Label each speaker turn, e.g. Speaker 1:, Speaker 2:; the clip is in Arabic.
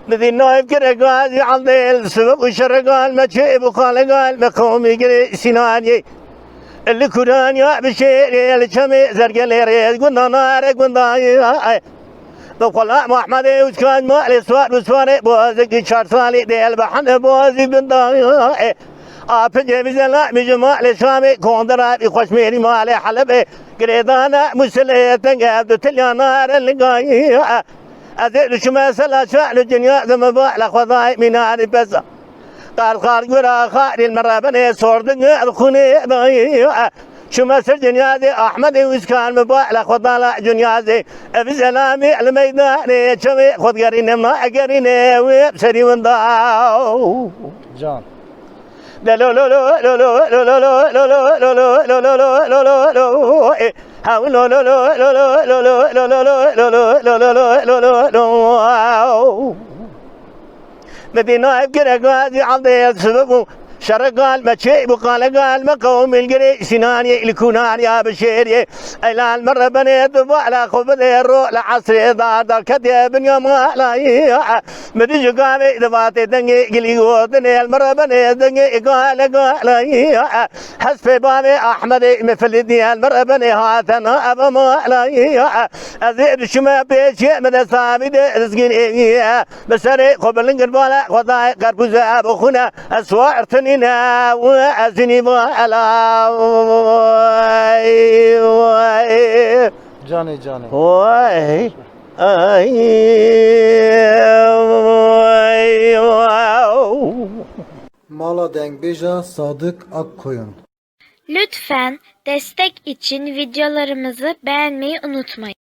Speaker 1: بدي نايف كده قاعد عضي السبب وشرقان ما تشيب وقال قال مقومي قري سناني اللي كران يا بشيري اللي شمي زرق اللي قلنا نار قلنا بقول محمد وكان مالي سوار وسوار بوزك شار صالي ديال بحن بوزي بنداي أبجي بزلا مجمع لشامي كوندرات يخش ميري مالي حلبي قريدانا مسلية تنقاب تليا نار اللي قاي أزيد شما سلا شعل الدنيا ذم بعلى خضاي من عارف بس قال خارج ورا خارج المرة بني صور دنيا الخوني ضاي شما سر دنيا ذي أحمد وسكان مبعلى خضالا دنيا ذي بزلامي الميدان شمي خد قرينه ما قرينه ويبسري ونداو
Speaker 2: Can.
Speaker 1: لا لا لا لا لا لا لا لا لا لا لا لا لا لا لا لا هاو لا لا لا لا لا لا لا لا لا لا لا لا لا لا مدينة كده قاعد عضي السبب شرقال ما شيء وقال قال ما قوم القري سناني الكونان يا بشيري إلى المرة بنيت على خبز الروح لعصر دار كتيب يوم لا مدي جقامي دفاتي دنجي قلي وطني المرة بنيت دنجي قال حسب بابي أحمد مفلدي المرة بني هاتنا أبا ما لا أزيد شما بيشي من الصابي رزقين بسري قبل القربالة خضاي قربوزة أبوخنا أسوارتني وأزني على
Speaker 2: Cani cani.
Speaker 1: واي
Speaker 2: Mala Dengbeja Sadık Akkoyun.
Speaker 3: Lütfen destek için videolarımızı beğenmeyi unutmayın.